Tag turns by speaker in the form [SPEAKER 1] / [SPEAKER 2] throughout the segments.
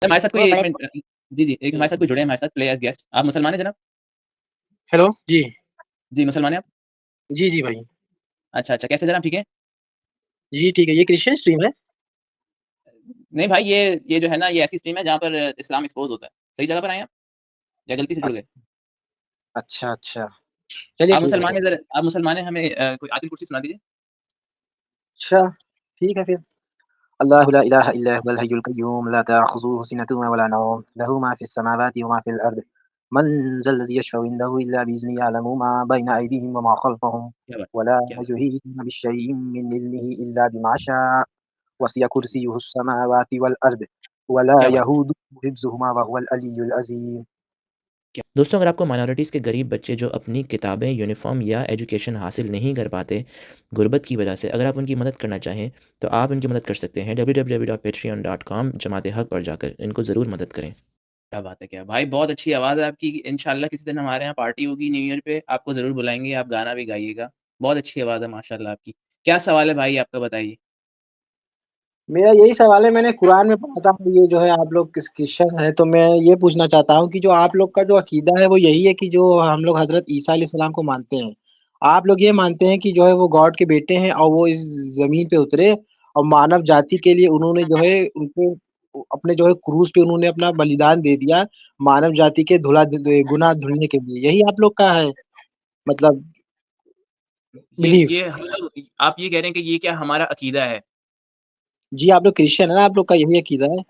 [SPEAKER 1] हमारे साथ कोई
[SPEAKER 2] वो
[SPEAKER 1] एक
[SPEAKER 2] बड़े
[SPEAKER 1] मिनट जी, जी, एक
[SPEAKER 2] जी।
[SPEAKER 1] हमारे साथ कोई जुड़े हैं हमारे साथ प्ले एज़ गेस्ट। आप मुसलमान हैं जनाब?
[SPEAKER 3] हेलो, जी।
[SPEAKER 1] जी, मुसलमान हैं आप?
[SPEAKER 3] जी, जी भाई।
[SPEAKER 1] अच्छा, अच्छा, कैसे जनाब ठीक हैं?
[SPEAKER 3] जी, ठीक है। ये क्रिश्चियन स्ट्रीम है?
[SPEAKER 1] नहीं भाई ये जो है ना, ये ऐसी स्ट्रीम है जहाँ पर इस्लाम एक्सपोज़ होता है। सही जगह पर आए हैं आप? या गलती से
[SPEAKER 3] अ
[SPEAKER 1] जुड़ गए?
[SPEAKER 3] अच्छा, अच्छा। चलिए
[SPEAKER 1] आप
[SPEAKER 3] ठीक है
[SPEAKER 1] मुसलमान
[SPEAKER 3] फिर।
[SPEAKER 1] हैं आप मुसलमान हैं, हमें कोई आयतुल कुर्सी सुना दीजिए।
[SPEAKER 3] अच्छा, ठीक है फिर। अल्लाहु ला इलाहा इल्ला हुवल हय्युल क़य्यूम ला तअख़ुज़ुहु सिनतुन वला नौम लहु मा फ़िस समावाति व मा फ़िल अर्द मन ज़ल्लज़ी यशफ़उ इंदहु इल्ला बिइज़्निहि यअलमु मा बैना अयदीहिम व मा ख़ल्फ़हुम
[SPEAKER 1] क्या बात
[SPEAKER 3] वला
[SPEAKER 1] क्या बात
[SPEAKER 3] युहीतूना बिशैइन मिन इल्मिहि इल्ला बिमा शाअ वसिअ कुर्सियुहुस समावाति वल अर्द वला
[SPEAKER 1] क्या बात
[SPEAKER 3] यऊदुहु हिफ़्ज़ुहुमा व हुवल अलिय्युल अज़ीम।
[SPEAKER 1] क्या
[SPEAKER 2] दोस्तों, अगर आपको माइनॉरिटीज़ के गरीब बच्चे जो अपनी किताबें, यूनिफ़ॉर्म या एजुकेशन हासिल नहीं कर पाते, गुर्बत की वजह से, अगर आप उनकी मदद करना चाहें, तो आप इनकी मदद कर सकते हैं www.patreon.com जमात-ए-हक़ पर जाकर। इनको ज़रूर मदद करें।
[SPEAKER 1] क्या बात है क्या भाई बहुत अच्छी आवाज़ है आपकी। इंशाल्लाह किसी दिन हमारे यहाँ पार्टी होगी न्यू ईयर पे, आपको ज़रूर बुलाएँगे, आप गाना भी गाइएगा। बहुत अच्छी आवाज़ है माशाल्लाह आपकी। क्या सवाल है भाई आपका बताइए?
[SPEAKER 3] मेरा यही सवाल है, मैंने कुरान में पढ़ा था ये जो है आप लोग क्रिश्चियन हैं, तो मैं ये पूछना चाहता हूँ कि जो आप लोग का जो अकीदा है वो यही है कि जो हम लोग हज़रत ईसा अलैहिस्सलाम को मानते हैं। आप लोग ये मानते हैं कि जो है वो गॉड के बेटे हैं और वो इस ज़मीन पे उतरे और मानव जाति के लिए उन्होंने जो है उनको अपने जो है क्रूस पे उन्होंने अपना बलिदान दे दिया, मानव जाति के गुनाह धुलने के लिए। यही आप लोग का है मतलब बिलीफ?
[SPEAKER 1] ये हम लोग आप ये कह रहे हैं कि ये क्या हमारा अकीदा है?
[SPEAKER 3] जी, आप लोग क्रिश्चियन है ना, आप लोग का यही अकीदा है?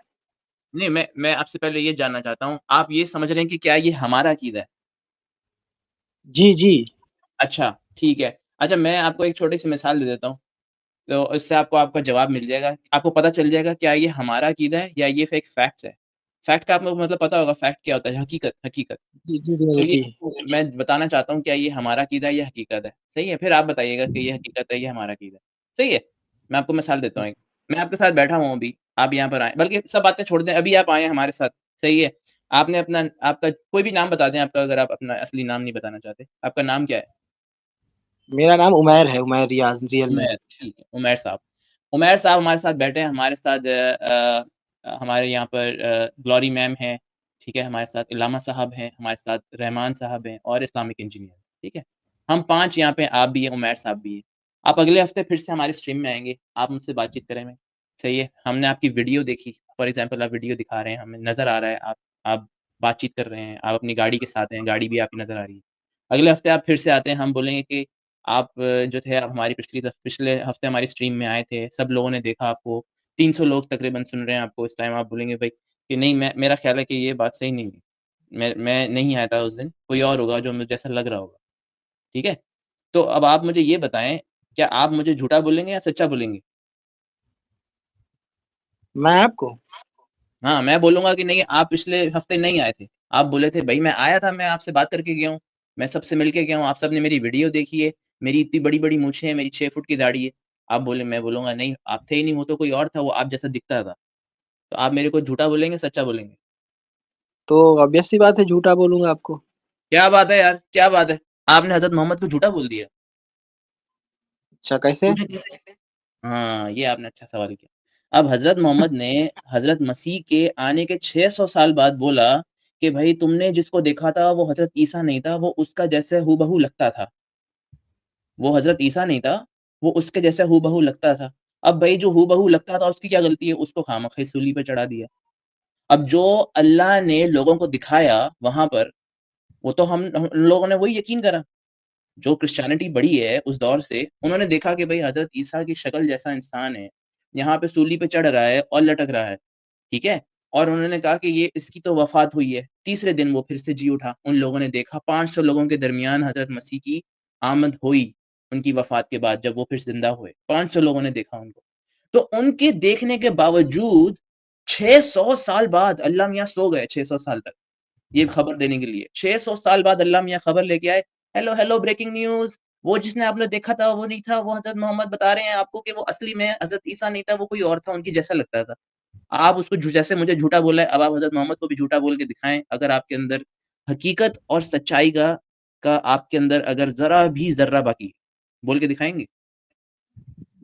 [SPEAKER 1] नहीं, मैं आपसे पहले ये जानना चाहता हूँ, आप ये समझ रहे हैं कि क्या ये हमारा अकीदा है?
[SPEAKER 3] जी, जी।
[SPEAKER 1] अच्छा, ठीक है। अच्छा मैं आपको एक छोटी-सी मिसाल दे देता हूँ, तो इससे आपको आपका जवाब मिल जाएगा। आपको पता चल जाएगा क्या ये हमारा अकीदा है या ये फ़ेक फैक्ट है। फैक्ट का आपको मतलब पता होगा फैक्ट क्या होता है? हकीकत हकीकत।
[SPEAKER 3] जी, जी, जी,
[SPEAKER 1] तो ये
[SPEAKER 3] जी।
[SPEAKER 1] मैं बताना चाहता हूँ क्या ये हमारा अकीदा है या हकीकत है? सही है? फिर आप बताइएगा कि ये हकीकत है या हमारा अकीदा है। सही है? मैं आपको मिसाल देता हूँ एक। मैं आपके साथ बैठा हुआ हूँ अभी, आप यहाँ पर आए बल्कि सब बातें छोड़ दें, अभी आप आए हैं हमारे साथ, सही है? आपने अपना आपका कोई भी नाम बता दें आपका अगर आप अपना असली नाम नहीं बताना चाहते। आपका नाम क्या है?
[SPEAKER 3] मेरा नाम उमैर है, उमैर रियाज़ रियल में।
[SPEAKER 1] उमैर, ठीक है, उमैर साहब। उमैर साहब हमारे साथ बैठे हैं, हमारे साथ हमारे यहाँ पर ग्लोरी मैम हैं, ठीक है? हमारे साथ इलामा साहब हैं, हमारे साथ रहमान साहब हैं और इस्लामिक इंजीनियर, ठीक है? हम 5 यहाँ पे आप भी हैं, उमैर साहब भी हैं। आप अगले हफ्ते फिर से हमारी स्ट्रीम में आएँगे, आप मुझसे बातचीत करेंगे, सही है? हमने आपकी वीडियो देखी, फॉर एग्ज़ाम्पल आप वीडियो दिखा रहे हैं, हमें नज़र आ रहा है आप बातचीत कर रहे हैं, आप अपनी गाड़ी के साथ हैं, गाड़ी भी आपकी नज़र आ रही है। अगले हफ्ते आप फिर से आते हैं, हम बोलेंगे कि आप जो थे आप हमारी पिछले हफ्ते हमारी स्ट्रीम में आए थे, सब लोगों ने देखा आपको, 300 लोग तकरीबन सुन रहे हैं आपको इस टाइम आप बोलेंगे भाई कि नहीं मैं मेरा ख़्याल है कि ये बात सही नहीं है। मैं नहीं आया था उस दिन, कोई और होगा जो मुझे ऐसा लग रहा होगा, ठीक है? तो अब आप मुझे ये बताएँ, क्या आप मुझे झूठा बोलेंगे या सच्चा बोलेंगे?
[SPEAKER 3] मैं आपको
[SPEAKER 1] हाँ, मैं बोलूँगा कि नहीं आप पिछले हफ्ते नहीं आए थे। आप बोले थे भई मैं आया था, मैं आपसे बात करके गया हूँ, मैं सबसे मिल के गया हूँ, आप सबने मेरी वीडियो देखी है, मेरी इतनी बड़ी-बड़ी मूँछें हैं, मेरी 6 फुट की दाढ़ी है। आप बोले मैं बोलूँगा नहीं आप थे ही नहीं, वो तो कोई और था, वो आप जैसा दिखता था। तो आप मेरे को झूठा बोलेंगे, सच्चा बोलेंगे?
[SPEAKER 3] तो ऑब्वियस सी बात है झूठा बोलूँगा आपको।
[SPEAKER 1] क्या बात है यार! क्या बात है? आपने हज़रत मोहम्मद को झूठा बोल दिया।
[SPEAKER 3] अच्छा कैसे?
[SPEAKER 1] पूछे कैसे? हाँ, ये आपने अच्छा सवाल किया। अब हज़रत मोहम्मद ने हज़रत मसीह के आने के 600 साल बाद बोला कि भई तुमने जिसको देखा था वो हज़रत ईसा नहीं था, वो उसका जैसे हूबहू लगता था। वो हज़रत ईसा नहीं था, वो उसके जैसा हूबहू लगता था। अब भई जो हूबहू लगता था उसकी क्या गलती है? उसको खामख़ा सूली पे चढ़ा दिया। अब जो अल्लाह ने लोगों को दिखाया वहाँ पर, वो तो हम लोगों ने वही यकीन करा। जो क्रिश्चियनिटी बढ़ी है उस दौर से, उन्होंने देखा कि भई हज़रत ईसा की शक्ल जैसा इंसान है, यहाँ पे सूली पे चढ़ रहा है और लटक रहा है, ठीक है? और उन्होंने कहा कि ये इसकी तो वफ़ात हुई है। तीसरे दिन वो फिर से जी उठा। उन लोगों ने देखा 500 लोगों के दरमियान हज़रत मसीह की आमद हुई, उनकी वफ़ात के बाद जब वो फिर ज़िंदा हुए। 500 लोगों ने देखा उनको। तो उनके देखने के बावजूद 600 साल बाद अल्लाह मियाँ सो गए 600 साल तक। ये खबर देने के लिए। 600 साल बाद अल्लाह मियाँ खबर लेके आए, हेलो, हेलो ब्रेकिंग न्यूज़ वो जिसने आपने देखा था वो नहीं था, वो हज़रत मोहम्मद बता रहे हैं आपको कि वो असली में हज़रत ईसा नहीं था, वो कोई और था, उनकी जैसा लगता था। आप उसको जैसे मुझे झूठा बोला है, अब आप हज़रत मोहम्मद को भी झूठा बोल के दिखाएँ, अगर आपके अंदर हकीकत और सच्चाई का आपके अंदर अगर ज़रा भी ज़र्रा बाकी है, बोल के दिखाएँगे?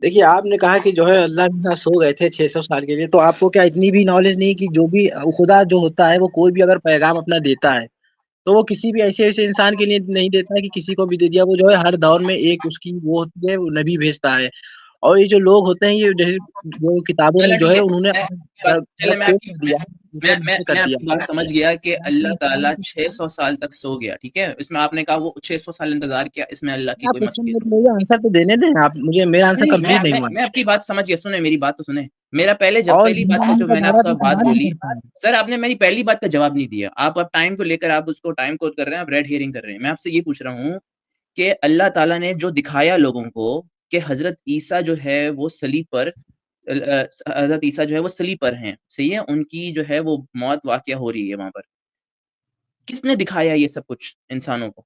[SPEAKER 3] देखिए, आपने कहा कि जो है अल्लाह के साथ सो गए थे 600 साल के लिए, तो आपको क्या इतनी भी नॉलेज नहीं कि जो भी खुदा जो होता है वो कोई भी अगर पैगाम अपना देता है तो वो किसी भी ऐसे इंसान के लिए नहीं देता है कि किसी को भी दे दिया। वो जो है हर दौर में एक उसकी वो होती है, वो नबी भेजता है। और ये जो लोग होते हैं ये जैसे जो किताबों में
[SPEAKER 1] चलो
[SPEAKER 3] जो
[SPEAKER 1] ठीक
[SPEAKER 3] है
[SPEAKER 1] है,
[SPEAKER 3] उन्होंने
[SPEAKER 1] मैं
[SPEAKER 3] मतलब
[SPEAKER 1] चले मैं
[SPEAKER 3] कोट
[SPEAKER 1] आपकी
[SPEAKER 3] कर दिया है, मतलब इसमें कर
[SPEAKER 1] मैं
[SPEAKER 3] दिया
[SPEAKER 1] आपकी बात
[SPEAKER 3] है।
[SPEAKER 1] समझ गया कि अल्लाह ताला 600 साल तक सो गया, ठीक है? इसमें आपने कहा वो 600 साल इंतज़ार किया, इसमें अल्लाह की
[SPEAKER 3] आप
[SPEAKER 1] कोई
[SPEAKER 3] क्वेश्चन
[SPEAKER 1] मसलियत
[SPEAKER 3] में
[SPEAKER 1] नहीं।
[SPEAKER 3] मुझे आंसर तो देने दें आप मुझे, मेरा आंसर
[SPEAKER 1] नहीं,
[SPEAKER 3] कंप्लीट नहीं हुआ है।
[SPEAKER 1] मैं आपकी बात समझ गया, सुने मेरी बात तो सुने। मेरा पहले जब
[SPEAKER 3] और
[SPEAKER 1] पहली बात का
[SPEAKER 3] ज़िंदगी
[SPEAKER 1] जो
[SPEAKER 3] का
[SPEAKER 1] मैंने
[SPEAKER 3] दायरा
[SPEAKER 1] आपसे
[SPEAKER 3] भी
[SPEAKER 1] बात
[SPEAKER 3] सवाल ही
[SPEAKER 1] बोली,
[SPEAKER 3] करता है।
[SPEAKER 1] सर आपने मेरी पहली बात का जवाब नहीं दिया। आप अब टाइम को लेकर आप उसको टाइम कोट कर रहे हैं, आप रेड हेयरिंग कर रहे हैं। मैं आपसे ये पूछ रहा हूँ कि अल्लाह ताला ने जो दिखाया लोगों को कि हज़रत ईसा जो है वो सलीब पर हज़रत ईसा जो है वो सलीब पर हैं, सही है? उनकी जो है वो मौत वाक़या हो रही है वहाँ पर। किसने दिखाया ये सब कुछ इंसानों को?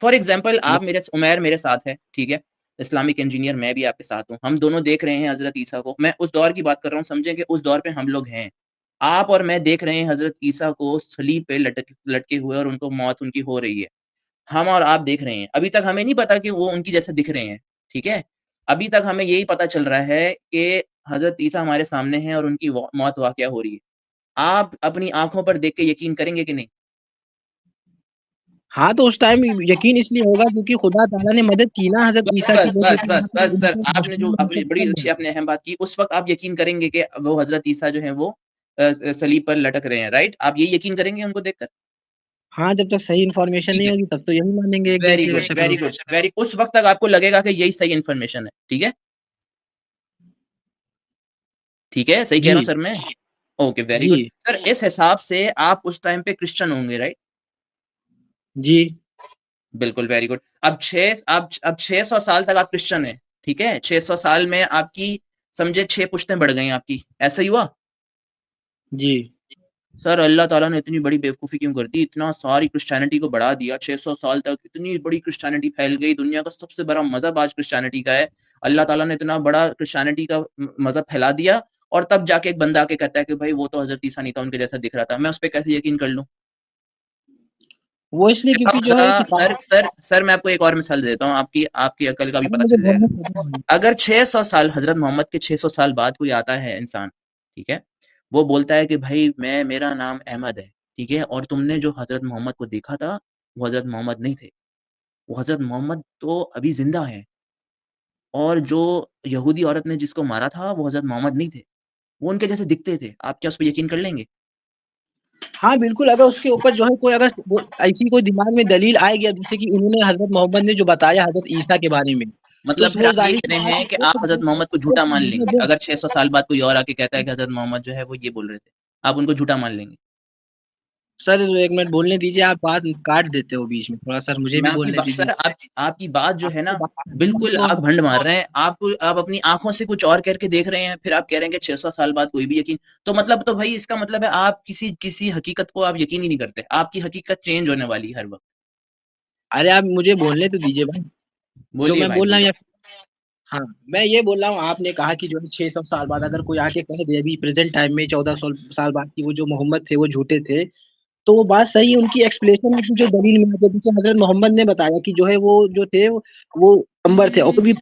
[SPEAKER 1] फॉर एग्ज़ाम्पल आप मेरे उमैर मेरे साथ है, ठीक है? इस्लामिक इंजीनियर मैं भी आपके साथ हूँ। हम दोनों देख रहे हैं हज़रत ईसा को। मैं उस दौर की बात कर रहा हूँ, समझें कि उस दौर पे हम लोग हैं। आप और मैं देख रहे हैं हज़रत ईसा को सलीब पे लटके हुए और उनको मौत उनकी हो रही है। हम और आप देख रहे हैं। अभी तक हमें नहीं पता कि वो उनकी जैसे दिख रहे हैं, ठीक है? अभी तक हमें यही पता चल रहा है कि हज़रत ईसा हमारे सामने हैं और उनकी मौत वाक़या हो रही है। आप अपनी आँखों पर देख के यकीन करेंगे कि नहीं?
[SPEAKER 3] हाँ, तो उस टाइम यकीन इसलिए होगा क्योंकि खुदा ताला ने मदद की ना हज़रत
[SPEAKER 1] बस,
[SPEAKER 3] ईसा की
[SPEAKER 1] बस,
[SPEAKER 3] जो
[SPEAKER 1] बस,
[SPEAKER 3] कि वहाँ
[SPEAKER 1] बस,
[SPEAKER 3] पे
[SPEAKER 1] बस सर,
[SPEAKER 3] उनको
[SPEAKER 1] आपने जो
[SPEAKER 3] बचपन में
[SPEAKER 1] अपनी
[SPEAKER 3] उनको
[SPEAKER 1] बड़ी
[SPEAKER 3] पकड़
[SPEAKER 1] अच्छी
[SPEAKER 3] लिया।
[SPEAKER 1] आपने अहम बात की, उस वक़्त आप यकीन करेंगे कि वो हज़रत ईसा जो हैं वो सलीब पर लटक रहे हैं, राइट? आप ये यकीन करेंगे उनको देखकर?
[SPEAKER 3] हाँ, जब तक सही इन्फॉर्मेशन
[SPEAKER 1] ठीक
[SPEAKER 3] नहीं
[SPEAKER 1] है।
[SPEAKER 3] होगी तब तो यही मानेंगे एक
[SPEAKER 1] वेरी
[SPEAKER 3] जैसे
[SPEAKER 1] गुड,
[SPEAKER 3] शक्ल
[SPEAKER 1] वेरी
[SPEAKER 3] होगी।
[SPEAKER 1] गुड, वेरी उस वक़्त तक आपको लगेगा कि यही सही इन्फॉर्मेशन है, ठीक है? ठीक है, सही कह रहा हूँ
[SPEAKER 3] जी,
[SPEAKER 1] सर मैं? Okay, very good.
[SPEAKER 3] जी,
[SPEAKER 1] सर इस हिसाब से आप उस टाइम पे क्रिश्चियन होंगे, राइट?
[SPEAKER 3] जी,
[SPEAKER 1] बिल्कुल, वेरी गुड। अब 600 साल तक आप क्रिश्चियन हैं, ठीक है? 600 साल में आपकी समझे 6 पुश्तें बढ़ गई आपकी, ऐसा ही हुआ?
[SPEAKER 3] जी।
[SPEAKER 1] सर अल्लाह ताला ने इतनी बड़ी बेवकूफ़ी क्यों कर दी? इतना सारी क्रिश्चियनिटी को बढ़ा दिया, 600 साल तक इतनी बड़ी क्रिश्चियनिटी फैल गई, दुनिया का सबसे बड़ा मज़हब आज क्रिश्चियनिटी का है। अल्लाह ताला ने इतना बड़ा क्रिश्चियनिटी का मज़हब फैला दिया और तब जाके एक बंदा आके कहता है कि भाई वो तो हज़रत ईसा नहीं था, उनके जैसा दिख रहा था। मैं उस पे कैसे यकीन कर लूँ?
[SPEAKER 3] वो इसलिए
[SPEAKER 1] क्या
[SPEAKER 3] क्योंकि जो है
[SPEAKER 1] पता
[SPEAKER 3] किताब
[SPEAKER 1] सर मैं आपको एक और मिसाल देता हूँ, आपकी आपकी अकल का भी
[SPEAKER 3] अरे
[SPEAKER 1] पता
[SPEAKER 3] मुझे
[SPEAKER 1] चल
[SPEAKER 3] बोलने
[SPEAKER 1] जाएगा।
[SPEAKER 3] तो दो।
[SPEAKER 1] अगर 600 साल हज़रत मोहम्मद के 600 साल बाद कोई आता है इंसान, ठीक है? वो बोलता है कि भाई मेरा नाम अहमद है, ठीक है? और तुमने जो हज़रत मोहम्मद को देखा था, वो हज़रत मोहम्मद नहीं थे। वो हज़रत मोहम्मद तो अभी ज़िंदा हैं और जो यहूदी औरत ने जिसको मारा था, वो हज़रत मोहम्मद नहीं थे। वो उनके जैसे दिखते थे। आप क्या उस पे यकीन कर लेंगे?
[SPEAKER 3] हाँ, बिल्कुल अगर उसके ऊपर जो है कोई अगर वो ऐसी कोई दिमाग में दलील आएगी अब जैसे कि उन्होंने हज़रत मोहम्मद ने जो बताया हज़रत ईसा के बारे में, तो
[SPEAKER 1] मतलब फिर
[SPEAKER 3] वो
[SPEAKER 1] आप ये
[SPEAKER 3] ज़ाहिर-सी
[SPEAKER 1] कह रहे
[SPEAKER 3] बात है
[SPEAKER 1] हैं कि
[SPEAKER 3] कि
[SPEAKER 1] आप हज़रत मोहम्मद को झूठा मान लेंगे,
[SPEAKER 3] वो
[SPEAKER 1] अगर 600 साल बाद कोई और आके कहता है कि हज़रत मोहम्मद जो है वो ये बोल रहे थे। आप उनको झूठा मान लेंगे।
[SPEAKER 3] सर 1 मिनट बोलने दीजिए, आप बात काट देते हो बीच में, थोड़ा सर मुझे
[SPEAKER 1] मैं
[SPEAKER 3] भी
[SPEAKER 1] आपकी
[SPEAKER 3] बोलने
[SPEAKER 1] बात
[SPEAKER 3] दीजिए।
[SPEAKER 1] सर आप आपकी बात जो है
[SPEAKER 3] आपको
[SPEAKER 1] ना,
[SPEAKER 3] बात करनी है
[SPEAKER 1] बिल्कुल
[SPEAKER 3] तो
[SPEAKER 1] आप भंड मार रहे हैं। आप अपनी आँखों से कुछ और करके देख रहे हैं, फिर आप कह रहे हैं कि 600 साल बाद कोई भी यकीन तो मतलब तो भाई इसका मतलब है आप किसी किसी हकीकत को आप यकीन ही नहीं करते। आपकी हकीकत चेंज होने वाली है हर वक़्त।
[SPEAKER 3] अरे आप मुझे बोलने तो दीजिए भाई, जो
[SPEAKER 1] बोलिए
[SPEAKER 3] मैं
[SPEAKER 1] भाई
[SPEAKER 3] बोल रहा हूँ
[SPEAKER 1] बोलिए।
[SPEAKER 3] या हाँ, मैं ये बोल रहा हूँ आपने कहा कि जो है 600 साल बाद अगर कोई आके कह दे अभी प्रेज़ेंट टाइम में 14 साल बाद कि वो जो मोहम्मद थे वो झूठे थे, तो वो बात सही है, उनकी एक्सप्लेनेशन उनकी जो दलील में आती है, जैसे हज़रत मोहम्मद ने बताया कि जो है वो जो थे वो पैगंबर थे और कभी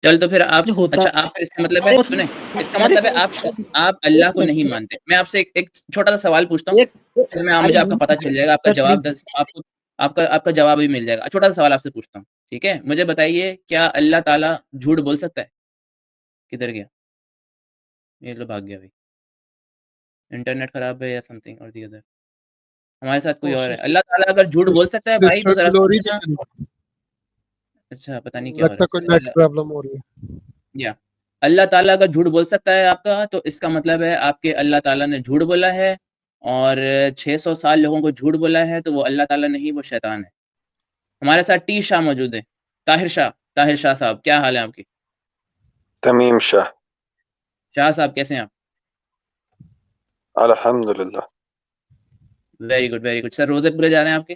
[SPEAKER 1] चल तो फिर आप
[SPEAKER 3] होता
[SPEAKER 1] अच्छा आप फिर इसका मतलब है
[SPEAKER 3] तो
[SPEAKER 1] सुने, इसका
[SPEAKER 3] अरे
[SPEAKER 1] मतलब है आप
[SPEAKER 3] एक
[SPEAKER 1] अल्लाह को नहीं
[SPEAKER 3] मिनट
[SPEAKER 1] मानते। मैं आपसे एक छोटा-सा सवाल पूछता हूँ,
[SPEAKER 3] एक
[SPEAKER 1] फिर मैं
[SPEAKER 3] अरे
[SPEAKER 1] मुझे आपका
[SPEAKER 3] बोल
[SPEAKER 1] पता चल जाएगा, आपका
[SPEAKER 3] सर
[SPEAKER 1] जवाब
[SPEAKER 3] प्लीज़
[SPEAKER 1] दस आपको आपका आपका जवाब भी मिल जाएगा। छोटा-सा सवाल आपसे पूछता हूँ, ठीक है? मुझे बताइए क्या अल्लाह ताला झूठ बोल सकता है? किधर गया? ये लो भाग गया भाई। इंटरनेट खराब है या समथिंग और दी अदर। हमारे साथ कोई
[SPEAKER 4] Oh
[SPEAKER 1] और है।
[SPEAKER 4] shit,
[SPEAKER 1] अल्लाह ताला अगर झूठ बोल सकता है भाई तो
[SPEAKER 4] सिस्टर
[SPEAKER 1] ज़रा
[SPEAKER 4] ग्लोरी
[SPEAKER 1] समझना।
[SPEAKER 4] नहीं चली।
[SPEAKER 1] अच्छा पता नहीं क्या हो रहा
[SPEAKER 4] लगता
[SPEAKER 1] है
[SPEAKER 4] कोई
[SPEAKER 1] सर।
[SPEAKER 4] नेट प्रॉब्लम हो रही है।
[SPEAKER 1] या अल्लाह ताला अगर झूठ बोल सकता है आपका तो इसका मतलब है आपके अल्लाह ताला ने झूठ बोला है और 600 साल लोगों को झूठ बोला है तो वो अल्लाह ताला नहीं वो शैतान है। हमारे साथ टी शाह मौजूद है। ताहिर शाह साहब क्या हाल है आपकी?
[SPEAKER 5] तमीम शाह।
[SPEAKER 1] शाह साहब कैसे हैं आप?
[SPEAKER 5] अल्हम्दुलिल्लाह।
[SPEAKER 1] वेरी गुड सर रोज़े पूरे जा रहे हैं आपके?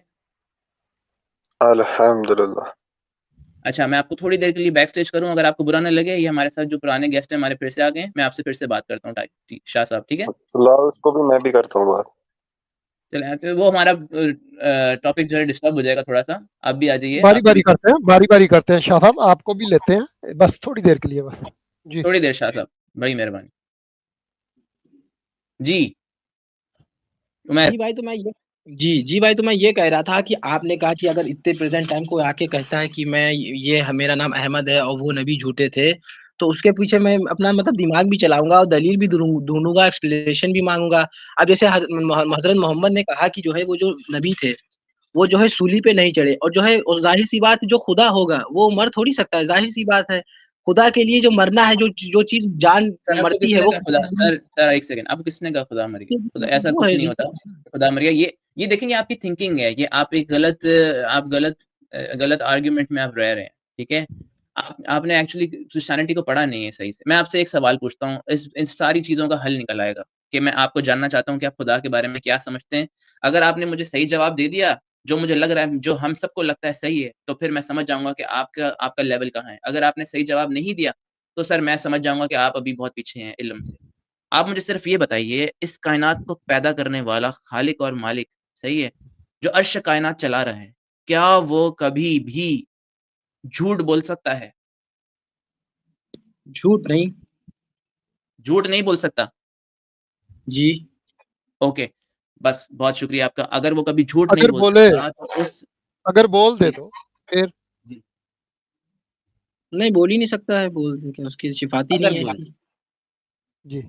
[SPEAKER 5] अल्हम्दुलिल्लाह।
[SPEAKER 1] अच्छा मैं आपको थोड़ी देर के लिए बैक स्टेज करूँ अगर आपको बुरा ना लगे ये हमारे साथ जो पुराने गेस्ट हैं हमारे फिर से आ गए हैं। मैं आपसे फिर से बात करता हूँ शाह साहब ठीक है?
[SPEAKER 5] लाओ उसको भी मैं भी करता हूँ बात।
[SPEAKER 1] चलिए तो वो हमारा टॉपिक जो है डिस्टर्ब हो जाएगा थोड़ा सा। आप भी आ जाइए,
[SPEAKER 4] बारी
[SPEAKER 1] आपकी
[SPEAKER 4] बारी
[SPEAKER 1] भी
[SPEAKER 4] करते हैं, बारी बारी करते हैं। शाह साहब आपको भी लेते हैं, बस थोड़ी देर के लिए बस। जी
[SPEAKER 1] थोड़ी देर शाह साहब, बड़ी मेहरबानी। जी, उमैर।
[SPEAKER 3] जी भाई तो मैं ये कह रहा था कि आपने कहा कि अगर इतने प्रेजेंट टाइम कोई आके कहता है कि मैं ये मेरा नाम अहमद है और वो नबी झूठे थे, तो उसके पीछे मैं अपना मतलब दिमाग भी चलाऊंगा और दलील भी ढूंढूंगा, एक्सप्लेनेशन भी मांगूंगा। अब जैसे हजरत मोहम्मद ने कहा कि जो है वो जो नबी थे वो जो है सूली पे नहीं चढ़े, और जो है और जाहिर सी बात है, जो खुदा होगा वो मर थोड़ी सकता है, जाहिर सी बात है। खुदा के लिए जो मरना है, जो जो चीज जान
[SPEAKER 1] सर आपको
[SPEAKER 3] मरती है
[SPEAKER 1] किसने
[SPEAKER 3] वो
[SPEAKER 1] कहा खुदा, सर एक सेकंड, आपको किसने कहा खुदा मर गया? खुदा ऐसा
[SPEAKER 3] वो
[SPEAKER 1] कुछ
[SPEAKER 3] है
[SPEAKER 1] नहीं
[SPEAKER 3] जी।
[SPEAKER 1] होता, खुदा मर गया। ये देखेंगे आपकी थिंकिंग है, ये आप एक गलत आर्ग्यूमेंट में आप रह रहे हैं, ठीक है? आपने एक्चुअली क्रिश्चियनिटी को पढ़ा नहीं है सही से। मैं आपसे एक सवाल पूछता हूँ, इन सारी चीजों का हल निकल आएगा कि मैं आपको जानना चाहता हूँ कि आप खुदा के बारे में क्या समझते हैं। अगर आपने मुझे सही जवाब दे दिया, जो मुझे लग रहा है, जो हम सबको लगता है सही है, तो फिर मैं समझ जाऊंगा कि आपका आपका लेवल कहाँ है। अगर आपने सही जवाब नहीं दिया, तो सर मैं समझ जाऊँगा कि आप अभी बहुत पीछे हैं इल्म से। आप मुझे सिर्फ़ ये बताइए, इस कायनात को पैदा करने वाला खालिक और मालिक, सही है? जो अर्श कायनात चला रहा है, क्या वो कभी भी झूठ बोल सकता है?
[SPEAKER 3] झूठ नहीं।
[SPEAKER 1] झूठ नहीं बोल सकता?
[SPEAKER 3] जी।
[SPEAKER 1] ओके, बस बहुत शुक्रिया आपका। अगर वो कभी झूठ नहीं
[SPEAKER 4] अगर
[SPEAKER 1] बोल
[SPEAKER 4] बोले,
[SPEAKER 1] सकता, तो उस
[SPEAKER 4] अगर बोल दे
[SPEAKER 1] जी,
[SPEAKER 4] तो फिर
[SPEAKER 1] जी।
[SPEAKER 3] नहीं, बोल ही नहीं सकता है, बोल के उसकी सिफात ही
[SPEAKER 1] अगर
[SPEAKER 3] नहीं है
[SPEAKER 1] बोल
[SPEAKER 3] ऐसी।
[SPEAKER 4] जी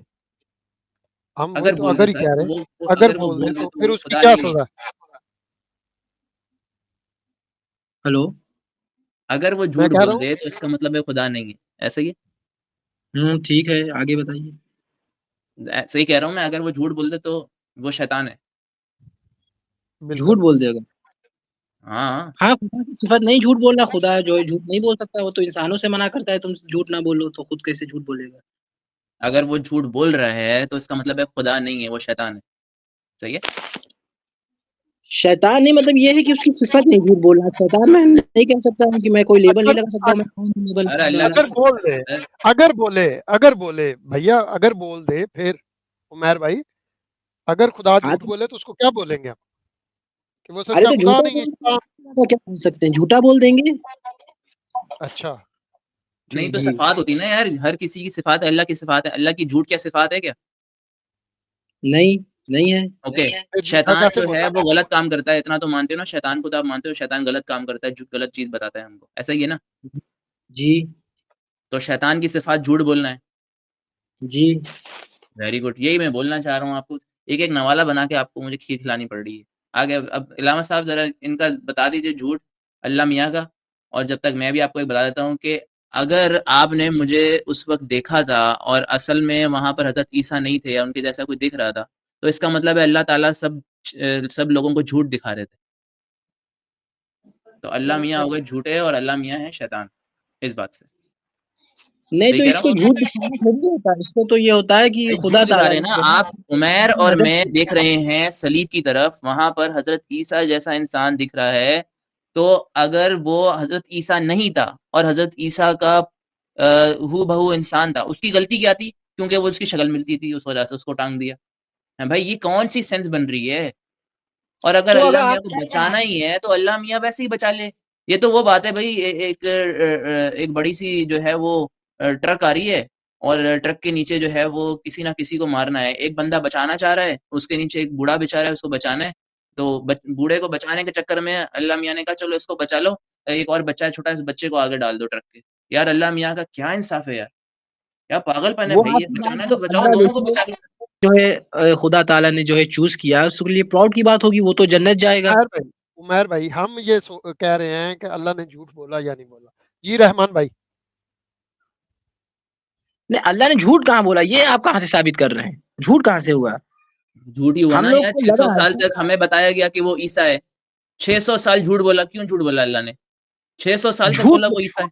[SPEAKER 4] हम वही
[SPEAKER 1] अगर
[SPEAKER 4] तो
[SPEAKER 1] बोल दे
[SPEAKER 4] अगर ही
[SPEAKER 1] सर,
[SPEAKER 4] कह
[SPEAKER 1] तो
[SPEAKER 4] रहे हैं।
[SPEAKER 1] वो
[SPEAKER 4] अगर
[SPEAKER 1] अगर वो
[SPEAKER 4] बोल दे
[SPEAKER 1] बोल दे,
[SPEAKER 4] तो
[SPEAKER 1] तो
[SPEAKER 4] फिर
[SPEAKER 1] वो
[SPEAKER 4] उसकी
[SPEAKER 1] खुदा
[SPEAKER 4] क्या
[SPEAKER 1] नहीं है।
[SPEAKER 4] सजा?
[SPEAKER 3] हेलो।
[SPEAKER 1] अगर वो
[SPEAKER 4] मैं
[SPEAKER 1] झूठ
[SPEAKER 4] कह रहा
[SPEAKER 1] बोल
[SPEAKER 4] हूँ
[SPEAKER 1] दे, तो इसका मतलब है खुदा नहीं है। ऐसा ही है?
[SPEAKER 3] ठीक है, आगे बताइए।
[SPEAKER 1] सही कह रहा हूँ मैं, अगर वो झूठ बोल दे, तो वो शैतान है।
[SPEAKER 3] झूठ
[SPEAKER 4] बिल्कुल।
[SPEAKER 3] बोल देगा?
[SPEAKER 1] हाँ,
[SPEAKER 3] हाँ, खुदा की सिफत नहीं झूठ बोलना, खुदा जो है झूठ नहीं बोल सकता, वो तो इंसानों से मना करता है तुम झूठ ना बोलो, तो खुद कैसे झूठ बोलेगा?
[SPEAKER 1] अगर वो झूठ बोल रहा है, तो इसका मतलब है खुदा नहीं है, वो शैतान है। सही है?
[SPEAKER 3] शैतान नहीं, मतलब ये है कि उसकी सिफत नहीं झूठ बोलना। शैतान मैं नहीं कह सकता हूँ कि मैं कोई लेबल नहीं
[SPEAKER 4] अगर
[SPEAKER 3] लगा सकता हूँ, मैं कौन हूँ लेबल
[SPEAKER 1] अरे
[SPEAKER 3] लगाने
[SPEAKER 1] अल्लाह
[SPEAKER 3] वाला।
[SPEAKER 1] की
[SPEAKER 4] अगर बोल दे,
[SPEAKER 1] सर,
[SPEAKER 4] अगर बोले भैया, अगर बोल दे फिर उमर भाई, अगर खुदा
[SPEAKER 3] हाँ
[SPEAKER 4] झूठ बोले तो उसको क्या बोलेंगे आप? कि वो
[SPEAKER 3] अरे
[SPEAKER 4] सच्चा
[SPEAKER 3] तो
[SPEAKER 4] खुदा
[SPEAKER 3] झूठा
[SPEAKER 4] नहीं है,
[SPEAKER 3] बोल
[SPEAKER 4] शैतान।
[SPEAKER 3] तो क्या बोल सकते हैं, झूठा बोल देंगे।
[SPEAKER 4] अच्छा
[SPEAKER 1] नहीं तो
[SPEAKER 4] ठीक है।
[SPEAKER 3] जी।
[SPEAKER 1] सिफ़ात होती है ना यार, हर किसी की सिफ़ात है, अल्लाह की सिफ़ात है। अल्लाह की झूठ क्या सिफ़ात है क्या?
[SPEAKER 3] नहीं, नहीं है।
[SPEAKER 1] ओके,
[SPEAKER 4] फिर झूठा
[SPEAKER 1] शैतान
[SPEAKER 4] कैसे
[SPEAKER 1] जो है
[SPEAKER 4] बोला?
[SPEAKER 1] वो गलत काम करता है, इतना तो मानते हो ना? शैतान को तो आप मानते हो, शैतान गलत काम करता है, जो गलत चीज़ बताता है हमको। ऐसा ही है ना?
[SPEAKER 3] जी।
[SPEAKER 1] तो शैतान की सिफ़ात झूठ बोलना है।
[SPEAKER 3] जी।
[SPEAKER 1] वेरी गुड, यही मैं बोलना चाह रहा हूँ आपको। एक-एक नवाला बना के आपको मुझे खीर खिलानी पड़ रही है। आगे अब इलामा साहब ज़रा इनका बता दीजिए झूठ अल्लाह मियाँ का, और जब तक मैं भी आपको एक बता देता हूँ कि अगर आपने मुझे उस वक़्त देखा था और असल में वहाँ पर हज़रत ईसा नहीं थे या उनके जैसा कोई दिख रहा था, तो इसका मतलब है अल्लाह ताला सब लोगों को झूठ दिखा रहे थे। तो अल्लाह मियाँ हो गए झूठे और अल्लाह मियाँ हैं शैतान, इस बात से।
[SPEAKER 3] नहीं
[SPEAKER 1] सही
[SPEAKER 3] तो
[SPEAKER 1] कह रहा
[SPEAKER 3] इसको
[SPEAKER 1] हूँ?
[SPEAKER 3] झूठ दिखाना थोड़ी होता है, इसको तो ये होता है कि
[SPEAKER 1] भाई झूठ
[SPEAKER 3] खुदा
[SPEAKER 1] दिखा
[SPEAKER 3] ताला
[SPEAKER 1] रहे हैं
[SPEAKER 3] ने
[SPEAKER 1] ना
[SPEAKER 3] जो
[SPEAKER 1] आप। उमैर
[SPEAKER 3] है
[SPEAKER 1] और
[SPEAKER 3] मदद
[SPEAKER 1] मैं
[SPEAKER 3] की।
[SPEAKER 1] देख रहे हैं सलीब की तरफ, वहां पर हजरत ईसा जैसा इंसान दिख रहा है। तो अगर वो हजरत ईसा नहीं था और हजरत ईसा का हूबहू इंसान था, उसकी गलती क्या थी? क्योंकि वो उसकी शक्ल मिलती थी, उस वजह से उसको टांग दिया है। भाई ये कौन सी सेंस बन रही है? और अगर
[SPEAKER 3] तो अगर
[SPEAKER 1] अल्लाह
[SPEAKER 3] आप
[SPEAKER 1] मियाँ को बचाना ही है, तो अल्लाह मियाँ वैसे ही बचा ले। ये तो वो बात है भाई, एक बड़ी सी जो है वो ट्रक आ रही है, और ट्रक के नीचे जो है वो किसी ना किसी को मारना है। एक बंदा बचाना चाह रहा है, उसके नीचे एक बूढ़ा बेचारा है, उसको बचाना है। तो बूढ़े को बचाने के चक्कर में अल्लाह मियाँ ने कहा चलो इसको बचा लो, एक और बच्चा है छोटा, इस बच्चे को आगे डाल दो ट्रक के। यार अल्लाह मियाँ का क्या इंसाफ है यार, क्या पागलपन है
[SPEAKER 3] वो
[SPEAKER 1] भाई, ये
[SPEAKER 3] आपकी बात
[SPEAKER 1] बचाना है तो बचाओ,
[SPEAKER 3] अल्लाह
[SPEAKER 1] दोनों को
[SPEAKER 3] देखिए,
[SPEAKER 1] बचा लो।
[SPEAKER 3] जो है खुदा ताला ने जो है चूज किया, उसके लिए प्राउड की बात होगी, वो तो जन्नत जाएगा।
[SPEAKER 4] उमर भाई हम ये कह रहे हैं कि अल्लाह ने झूठ बोला या नहीं बोला। जी रहमान भाई।
[SPEAKER 3] नहीं, अल्लाह ने झूठ कहाँ बोला, ये आप कहाँ से साबित कर रहे हैं? झूठ कहाँ से हुआ?
[SPEAKER 1] झूठ ही हुआ
[SPEAKER 3] हम
[SPEAKER 1] ना
[SPEAKER 3] लोग
[SPEAKER 1] यार,
[SPEAKER 3] को
[SPEAKER 1] 600
[SPEAKER 3] लगा है
[SPEAKER 1] साल तक हमें बताया गया कि वो ईसा है। 600 साल झूठ बोला, क्यों झूठ बोला अल्लाह ने? 600 साल तक
[SPEAKER 3] झूठ
[SPEAKER 1] बोला वो ईसा है।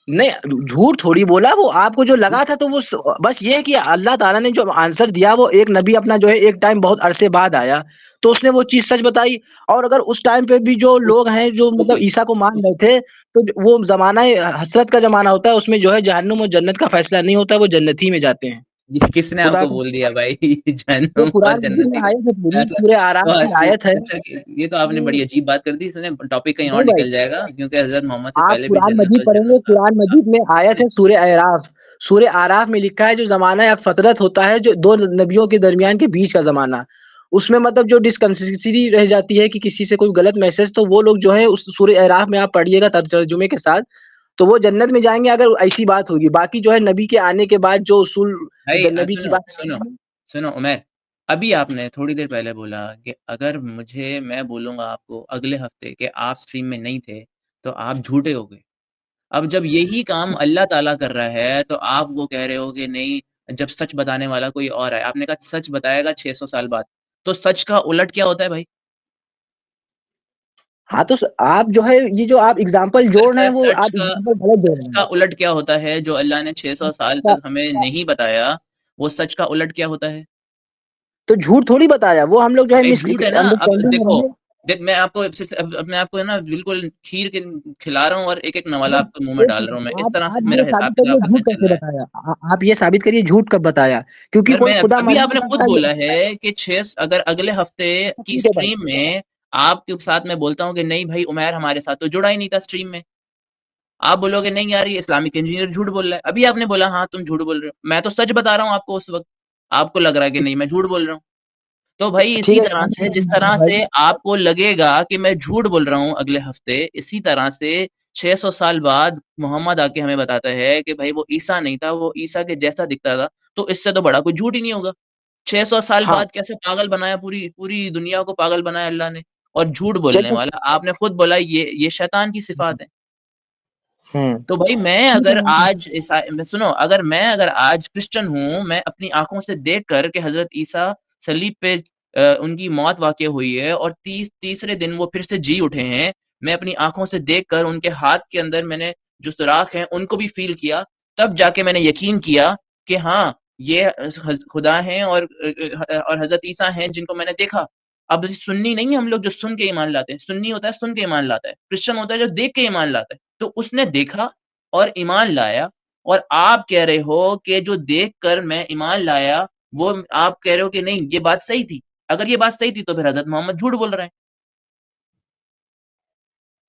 [SPEAKER 3] नहीं, झूठ थोड़ी बोला, वो आपको जो लगा था तो वो बस ये है कि अल्लाह ताला ने जो आंसर दिया, वो एक नबी अपना जो है एक टाइम बहुत अरसे बाद आया, तो उसने वो चीज सच बताई। और अगर उस टाइम पे भी जो
[SPEAKER 1] उस
[SPEAKER 3] लोग हैं जो मतलब
[SPEAKER 1] ओके,
[SPEAKER 3] ईसा को मान रहे थे, तो वो जमाना हसरत का जमाना होता है, उसमें जो है जहन्नुम और जन्नत का फैसला नहीं होता, वो जन्नती में जाते हैं।
[SPEAKER 1] ये किसने
[SPEAKER 3] खुदा
[SPEAKER 1] आपको
[SPEAKER 3] का
[SPEAKER 1] बोल दिया भाई
[SPEAKER 3] ये
[SPEAKER 1] जहन्नुम और
[SPEAKER 3] कुरान मजीद में
[SPEAKER 1] जन्नती
[SPEAKER 3] आयत है पूरी,
[SPEAKER 1] ऐसा
[SPEAKER 3] सूरह आराफ
[SPEAKER 1] तो
[SPEAKER 3] की आयत है
[SPEAKER 1] अच्छा ये तो आपने बड़ी
[SPEAKER 3] कि
[SPEAKER 1] अजीब बात कर दी, इसने टॉपिक कहीं और
[SPEAKER 3] नहीं भाई,
[SPEAKER 1] निकल जाएगा क्योंकि हज़रत मोहम्मद से
[SPEAKER 3] आप
[SPEAKER 1] पहले भी
[SPEAKER 3] कुरान
[SPEAKER 1] जन्नत
[SPEAKER 3] मजीद
[SPEAKER 1] और
[SPEAKER 3] पढ़ेंगे,
[SPEAKER 1] जन्नत था।
[SPEAKER 3] कुरान मजीद में आयत है सूरह आराफ। सूरह आराफ में लिखा है जो ज़माना या फ़तरत होता है, जो 2 नबियों के दरमियान के बीच का ज़माना, उसमें मतलब जो डिस्कंसिस्टेंसी रह जाती है कि किसी से कोई गलत मैसेज, तो वो लोग जो है उस सूरह आराफ में आप पढ़िएगा तर्जुमे के साथ, तो वो जन्नत में जाएँगे अगर ऐसी बात होगी। बाकी जो है नबी के आने के बाद जो उसूल
[SPEAKER 1] भाई
[SPEAKER 3] नबी की
[SPEAKER 1] सुनो,
[SPEAKER 3] बात
[SPEAKER 1] सुनो, सुनो उमैर, अभी आपने थोड़ी देर पहले बोला कि अगर मैं बोलूँगा आपको अगले हफ्ते कि आप स्ट्रीम में नहीं थे, तो आप झूठे हो गए। अब जब यही काम अल्लाह ताला कर रहा है, तो आप वो कह रहे हो कि नहीं, जब सच बताने वाला कोई और है, आपने कहा सच बताएगा 600 साल बाद, तो सच का उलट क्या होता है भाई?
[SPEAKER 3] हाँ, तो स आप जो है ये जो आप एग्ज़ाम्पल
[SPEAKER 1] फिर
[SPEAKER 3] जोड़ रहे
[SPEAKER 1] फिर
[SPEAKER 3] हैं वो आप एग्ज़ाम्पल गलत जोड़
[SPEAKER 1] सच
[SPEAKER 3] रहे
[SPEAKER 1] का
[SPEAKER 3] हैं।
[SPEAKER 1] उलट क्या होता है जो अल्लाह ने 600 साल तक हमें नहीं बताया, वो सच का उलट क्या होता है?
[SPEAKER 3] तो झूठ थोड़ी बताया, वो हम लोग जो है
[SPEAKER 1] भाई झूठ है ना, अब
[SPEAKER 3] अंडरस्टैंडिंग में
[SPEAKER 1] देखो,
[SPEAKER 3] रहेंगे।
[SPEAKER 1] देख मैं आपको फिर से अब मैं आपको है ना बिल्कुल खीर के खिला रहा हूँ और एक-एक नवाला
[SPEAKER 3] एक
[SPEAKER 1] आपके मुँह में
[SPEAKER 3] एक
[SPEAKER 1] डाल रहा हूँ मैं, इस तरह
[SPEAKER 3] आप
[SPEAKER 1] से
[SPEAKER 3] ये
[SPEAKER 1] मेरा
[SPEAKER 3] साबित
[SPEAKER 1] हिसाब-किताब
[SPEAKER 3] करिए
[SPEAKER 1] आपने
[SPEAKER 3] झूठ
[SPEAKER 1] चल
[SPEAKER 3] कैसे
[SPEAKER 1] रहा है।
[SPEAKER 3] बताया? आप ये साबित करिए झूठ कब बताया? क्योंकि
[SPEAKER 1] फिर
[SPEAKER 3] कोई
[SPEAKER 1] मैं
[SPEAKER 3] खुदा
[SPEAKER 1] अभी
[SPEAKER 3] मरने
[SPEAKER 1] आपने
[SPEAKER 3] के
[SPEAKER 1] खुद
[SPEAKER 3] बाद
[SPEAKER 1] बोला है कि अगर अगले हफ्ते की
[SPEAKER 3] ठीक है भाई।
[SPEAKER 1] स्ट्रीम में आपके साथ मैं बोलता हूँ कि नहीं भाई उमैर हमारे साथ तो जुड़ा ही नहीं था स्ट्रीम में। आप बोलोगे नहीं यार ये इस्लामिक इंजीनियर झूठ बोल रहा है। अभी आपने बोला हाँ, तुम झूठ बोल रहे हो। मैं तो सच बता रहा हूँ आपको उस वक़्त। आपको लग रहा है कि नहीं मैं झूठ बोल रहा हूँ। तो भाई
[SPEAKER 3] ठीक
[SPEAKER 1] इसी
[SPEAKER 3] है
[SPEAKER 1] तरह से जिस तरह
[SPEAKER 3] भाई।
[SPEAKER 1] से आपको लगेगा कि मैं झूठ बोल रहा हूँ अगले हफ्ते, इसी तरह से 600 साल बाद मोहम्मद आके हमें बताता है कि भाई वो ईसा नहीं था, वो ईसा के जैसा दिखता था। तो इससे तो बड़ा कोई झूठ ही नहीं होगा। 600 साल
[SPEAKER 3] हाँ,
[SPEAKER 1] बाद कैसे पागल बनाया पूरी पूरी दुनिया को पागल बनाया अल्लाह ने और झूठ बोलने
[SPEAKER 3] चलिए
[SPEAKER 1] वाला आपने खुद बोला ये शैतान की सिफ़ात है।
[SPEAKER 3] हुँ,
[SPEAKER 1] तो भाई मैं
[SPEAKER 3] ठीक
[SPEAKER 1] अगर
[SPEAKER 3] है।
[SPEAKER 1] आज सुनो मैं अगर आज क्रिश्चियन हूँ, मैं अपनी आँखों से देख कर के हज़रत ईसा सलीब पे उनकी मौत वाक़ई हुई है और तीसरे दिन वो फिर से जी उठे हैं। मैं अपनी आँखों से देख कर उनके हाथ के अंदर मैंने जो सुराख हैं, उनको भी फ़ील किया, तब जाके मैंने यकीन किया कि हाँ, ये खुदा हैं और हज़रत ईसा हैं जिनको मैंने देखा। अब सुन्नी नहीं है हम लोग जो सुन के ईमान लाते हैं, सुन्नी होता है सुन के ईमान लाता है, क्रिश्चियन होता है जो देख के ईमान लाता है। तो उसने देखा और ईमान लाया और आप कह रहे हो कि जो देखकर मैं ईमान लाया, वो आप कह रहे हो कि नहीं ये बात सही थी। अगर ये बात सही थी तो फिर हज़रत मोहम्मद झूठ बोल रहे हैं।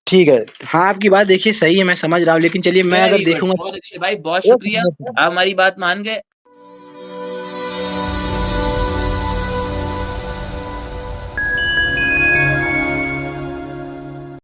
[SPEAKER 3] ठीक है। हाँ, आपकी बात देखिए सही है, मैं समझ रहा हूँ, लेकिन चलिए मैं अगर
[SPEAKER 1] वेरी गुड,
[SPEAKER 3] देखूँगा
[SPEAKER 1] बहुत अच्छे भाई, बहुत
[SPEAKER 3] एक
[SPEAKER 1] शुक्रिया।
[SPEAKER 3] मिनट
[SPEAKER 1] आप हमारी बात मान गए।